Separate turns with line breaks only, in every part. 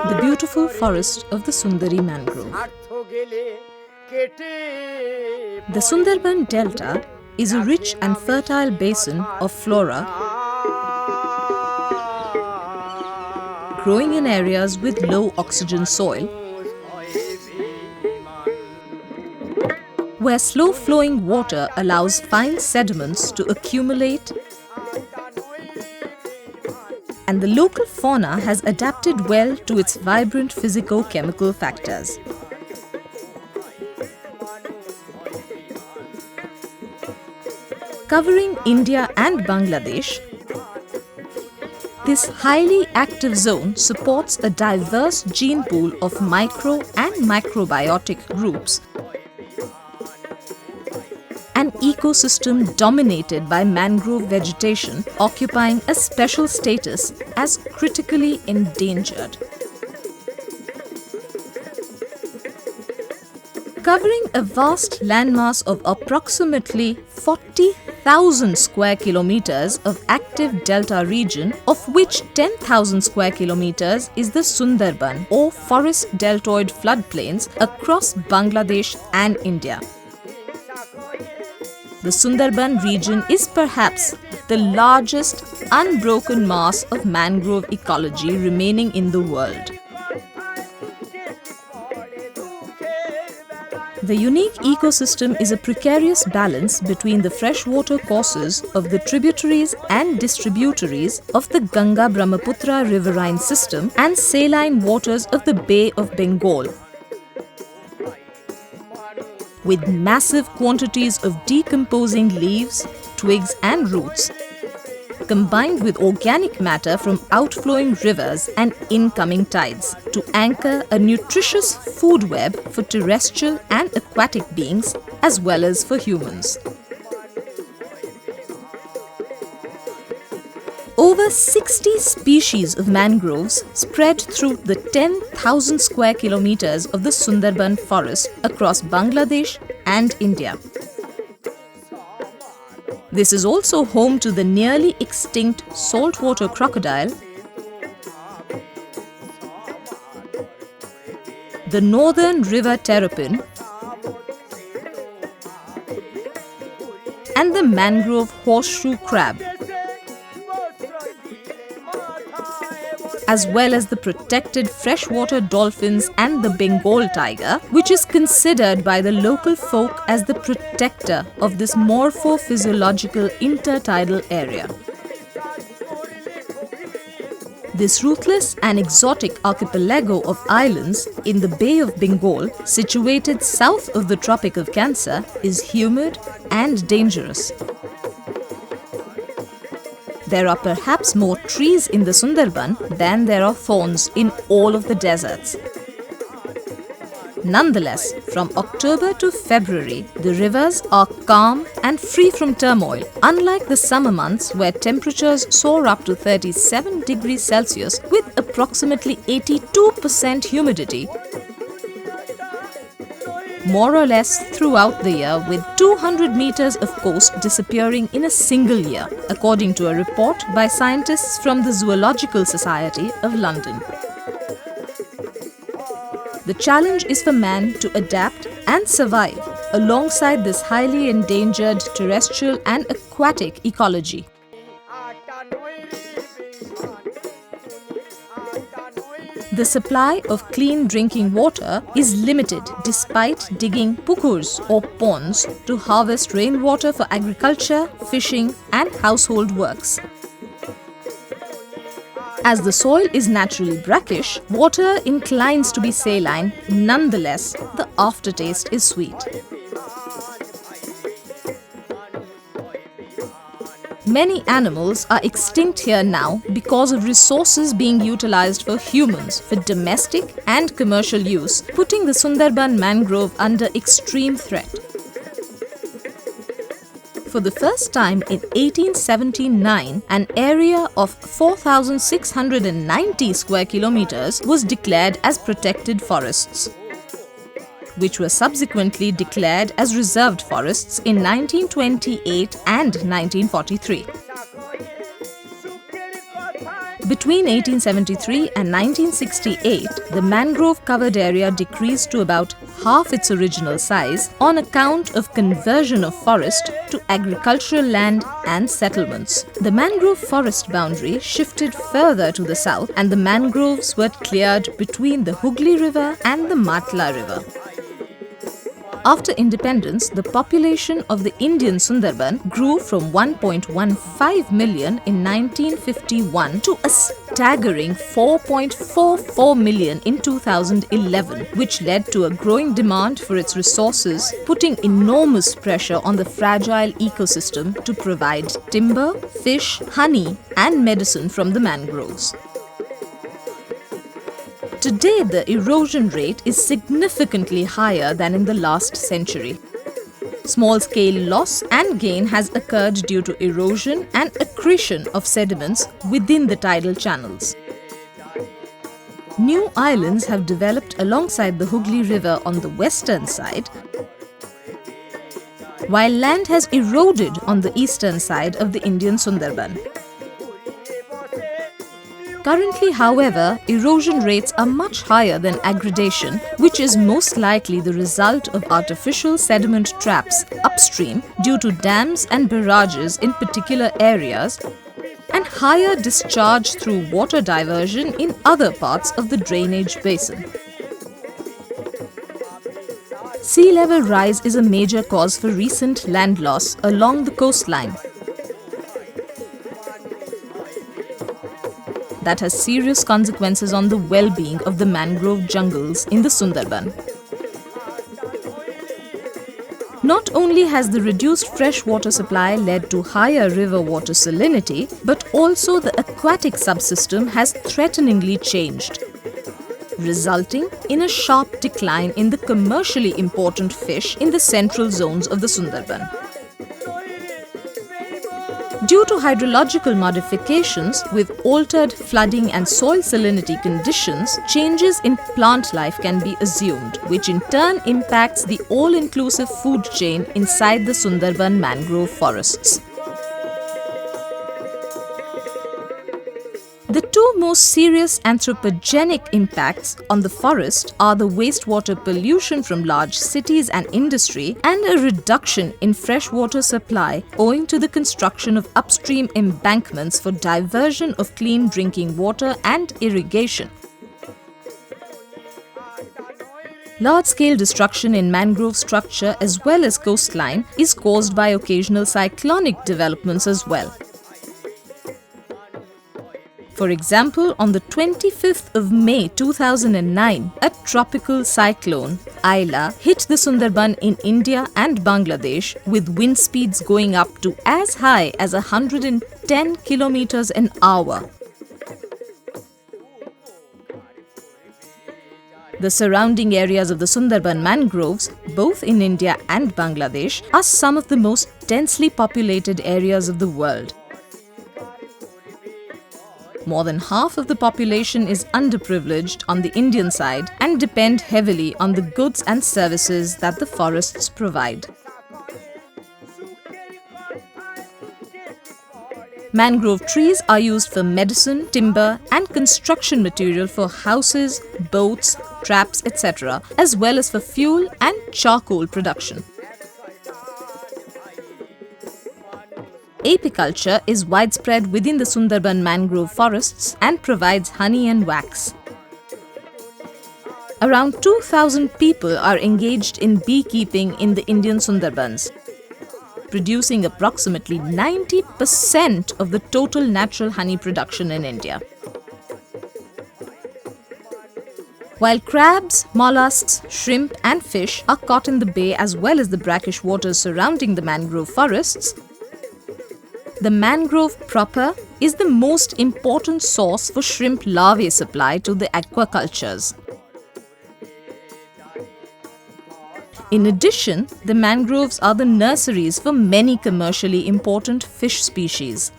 the beautiful forest of the Sundari mangrove. The Sundarban Delta is a rich and fertile basin of flora, growing in areas with low oxygen soil, where slow-flowing water allows fine sediments to accumulate, and the local fauna has adapted well to its vibrant physico-chemical factors. Covering India and Bangladesh, this highly active zone supports a diverse gene pool of micro and macrobiotic groups, an ecosystem dominated by mangrove vegetation occupying a special status as critically endangered. Covering a vast landmass of approximately 40,000 square kilometers of active delta region, of which 10,000 square kilometers is the Sundarban or forest deltoid floodplains across Bangladesh and India. The Sundarban region is perhaps the largest unbroken mass of mangrove ecology remaining in the world. The unique ecosystem is a precarious balance between the freshwater courses of the tributaries and distributaries of the Ganga-Brahmaputra riverine system and saline waters of the Bay of Bengal, with massive quantities of decomposing leaves, twigs and roots, combined with organic matter from outflowing rivers and incoming tides, to anchor a nutritious food web for terrestrial and aquatic beings as well as for humans. Over 60 species of mangroves spread through the 10,000 square kilometers of the Sundarban forest across Bangladesh and India. This is also home to the nearly extinct saltwater crocodile, the northern river terrapin, and the mangrove horseshoe crab, as well as the protected freshwater dolphins and the Bengal tiger, which is considered by the local folk as the protector of this morpho-physiological intertidal area. This ruthless and exotic archipelago of islands in the Bay of Bengal, situated south of the Tropic of Cancer, is humid and dangerous. There are perhaps more trees in the Sundarban than there are thorns in all of the deserts. Nonetheless, from October to February, the rivers are calm and free from turmoil, unlike the summer months where temperatures soar up to 37 degrees Celsius with approximately 82% humidity, more or less throughout the year, with 200 meters of coast disappearing in a single year, according to a report by scientists from the Zoological Society of London. The challenge is for man to adapt and survive alongside this highly endangered terrestrial and aquatic ecology. The supply of clean drinking water is limited despite digging pukurs or ponds to harvest rainwater for agriculture, fishing and household works. As the soil is naturally brackish, water inclines to be saline. Nonetheless, the aftertaste is sweet. Many animals are extinct here now because of resources being utilized for humans for domestic and commercial use, putting the Sundarban mangrove under extreme threat. For the first time in 1879, an area of 4,690 square kilometers was declared as protected forests, which were subsequently declared as reserved forests in 1928 and 1943. Between 1873 and 1968, the mangrove-covered area decreased to about half its original size on account of conversion of forest to agricultural land and settlements. The mangrove forest boundary shifted further to the south and the mangroves were cleared between the Hooghly River and the Matla River. After independence, the population of the Indian Sundarban grew from 1.15 million in 1951 to a staggering 4.44 million in 2011, which led to a growing demand for its resources, putting enormous pressure on the fragile ecosystem to provide timber, fish, honey, and medicine from the mangroves. Today, the erosion rate is significantly higher than in the last century. Small-scale loss and gain has occurred due to erosion and accretion of sediments within the tidal channels. New islands have developed alongside the Hooghly River on the western side, while land has eroded on the eastern side of the Indian Sundarban. Currently, however, erosion rates are much higher than aggradation, which is most likely the result of artificial sediment traps upstream due to dams and barrages in particular areas, and higher discharge through water diversion in other parts of the drainage basin. Sea level rise is a major cause for recent land loss along the coastline. That has serious consequences on the well-being of the mangrove jungles in the Sundarban. Not only has the reduced freshwater supply led to higher river water salinity, but also the aquatic subsystem has threateningly changed, resulting in a sharp decline in the commercially important fish in the central zones of the Sundarban. Due to hydrological modifications with altered flooding and soil salinity conditions, changes in plant life can be assumed, which in turn impacts the all-inclusive food chain inside the Sundarban mangrove forests. The two most serious anthropogenic impacts on the forest are the wastewater pollution from large cities and industry and a reduction in freshwater supply owing to the construction of upstream embankments for diversion of clean drinking water and irrigation. Large-scale destruction in mangrove structure as well as coastline is caused by occasional cyclonic developments as well. For example, on the 25th of May 2009, a tropical cyclone, Aila, hit the Sundarban in India and Bangladesh with wind speeds going up to as high as 110 kilometers an hour. The surrounding areas of the Sundarban mangroves, both in India and Bangladesh, are some of the most densely populated areas of the world. More than half of the population is underprivileged on the Indian side and depend heavily on the goods and services that the forests provide. Mangrove trees are used for medicine, timber, and construction material for houses, boats, traps, etc., as well as for fuel and charcoal production. Apiculture is widespread within the Sundarban mangrove forests and provides honey and wax. Around 2,000 people are engaged in beekeeping in the Indian Sundarbans, producing approximately 90% of the total natural honey production in India. While crabs, mollusks, shrimp and fish are caught in the bay as well as the brackish waters surrounding the mangrove forests, the mangrove proper is the most important source for shrimp larvae supply to the aquacultures. In addition, the mangroves are the nurseries for many commercially important fish species.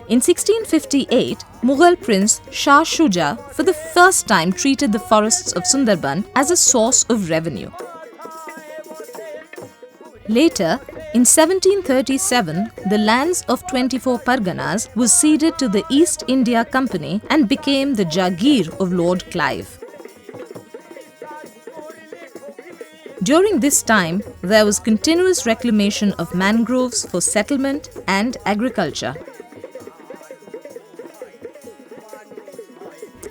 In 1658, Mughal prince Shah Shuja for the first time treated the forests of Sundarban as a source of revenue. Later, In 1737, the lands of 24 Parganas was ceded to the East India Company and became the Jagir of Lord Clive. During this time, there was continuous reclamation of mangroves for settlement and agriculture.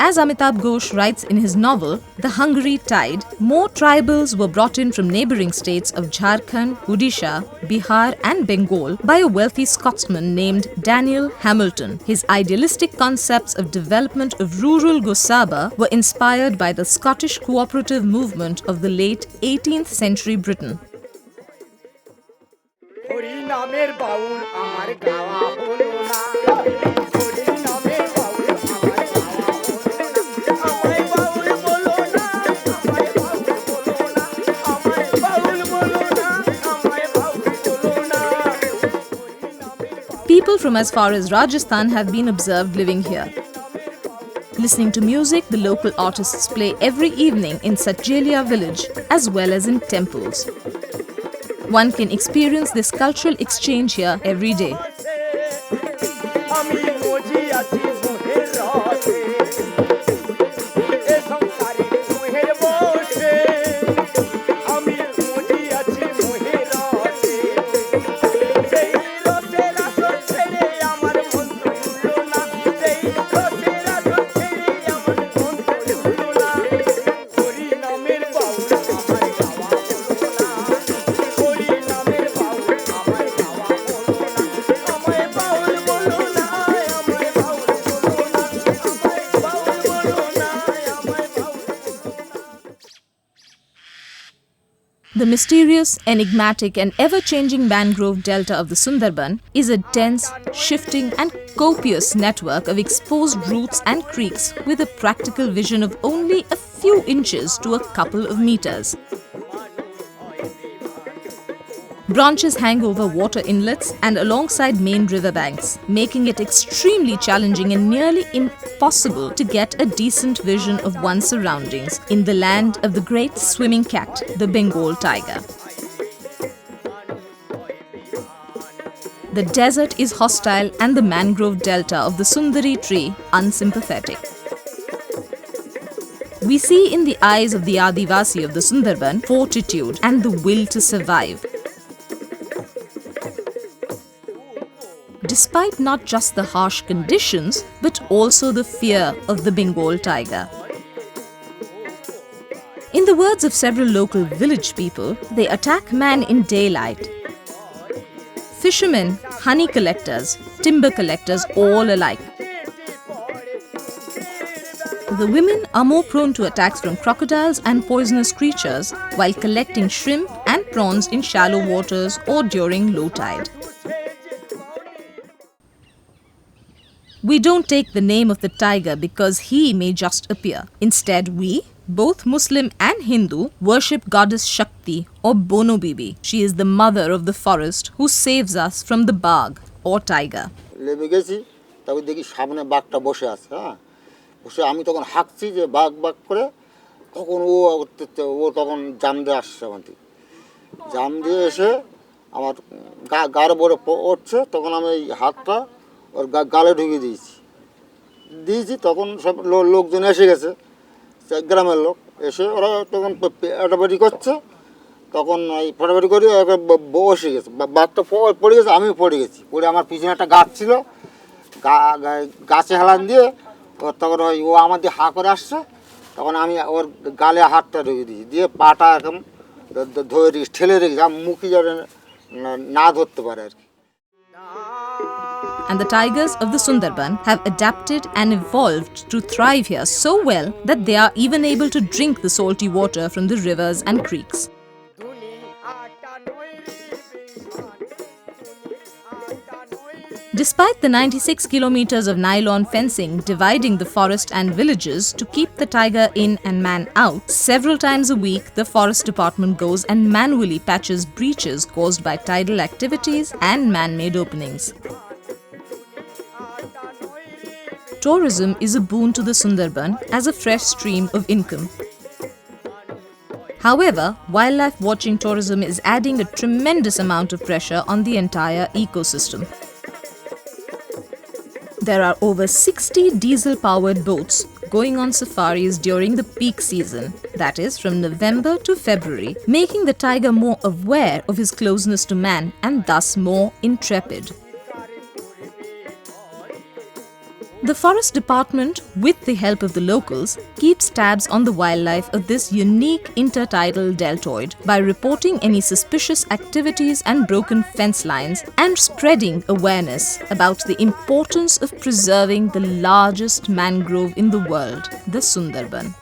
As Amitabh Ghosh writes in his novel, The Hungry Tide, more tribals were brought in from neighbouring states of Jharkhand, Odisha, Bihar and Bengal by a wealthy Scotsman named Daniel Hamilton. His idealistic concepts of development of rural Gosaba were inspired by the Scottish cooperative movement of the late 18th century Britain. People from as far as Rajasthan have been observed living here. Listening to music, the local artists play every evening in Satjelia village as well as in temples. One can experience this cultural exchange here every day. The mysterious, enigmatic and ever-changing mangrove delta of the Sundarban is a dense, shifting and copious network of exposed roots and creeks with a practical vision of only a few inches to a couple of meters. Branches hang over water inlets and alongside main riverbanks, making it extremely challenging and nearly impossible to get a decent vision of one's surroundings in the land of the great swimming cat, the Bengal tiger. The desert is hostile and the mangrove delta of the Sundari tree unsympathetic. We see in the eyes of the Adivasi of the Sundarban fortitude and the will to survive. Despite not just the harsh conditions, but also the fear of the Bengal tiger. In the words of several local village people, they attack man in daylight. Fishermen, honey collectors, timber collectors, all alike. The women are more prone to attacks from crocodiles and poisonous creatures while collecting shrimp and prawns in shallow waters or during low tide. We don't take the name of the tiger because he may just appear. Instead, we, both Muslim and Hindu, worship goddess Shakti or Bono Bibi. She is the mother of the forest who saves us from the bagh or tiger.
ওর গালে ঢুকিয়ে দিয়েছি তখন সব লোকজন এসে গেছে গ্রামের লোক এসে ওরা তখন ফটাফটি করছে তখন এই ফটাফটি করে বসে গেছে বাঘটা পড়ে গেছে আমি পড়ে গেছি পড়ে আমার পিছনে একটা গাছ ছিল গাছে হেলান দিয়ে ওর তখন ও আমার দিয়ে হা করে আসছে তখন আমি ওর গালে হাতটা ঢুকিয়ে দিয়েছি দিয়ে পাটা একদম ধরে রেখেছি ঠেলে রেখেছি আমি মুখে যাতে না ধরতে পারে আর কি
And the tigers of the Sundarban have adapted and evolved to thrive here so well that they are even able to drink the salty water from the rivers and creeks. Despite the 96 kilometers of nylon fencing dividing the forest and villages to keep the tiger in and man out, several times a week the forest department goes and manually patches breaches caused by tidal activities and man-made openings. Tourism is a boon to the Sundarban as a fresh stream of income. However, wildlife watching tourism is adding a tremendous amount of pressure on the entire ecosystem. There are over 60 diesel-powered boats going on safaris during the peak season, that is from November to February, making the tiger more aware of his closeness to man and thus more intrepid. The Forest Department, with the help of the locals, keeps tabs on the wildlife of this unique intertidal deltoid by reporting any suspicious activities and broken fence lines and spreading awareness about the importance of preserving the largest mangrove in the world, the Sundarban.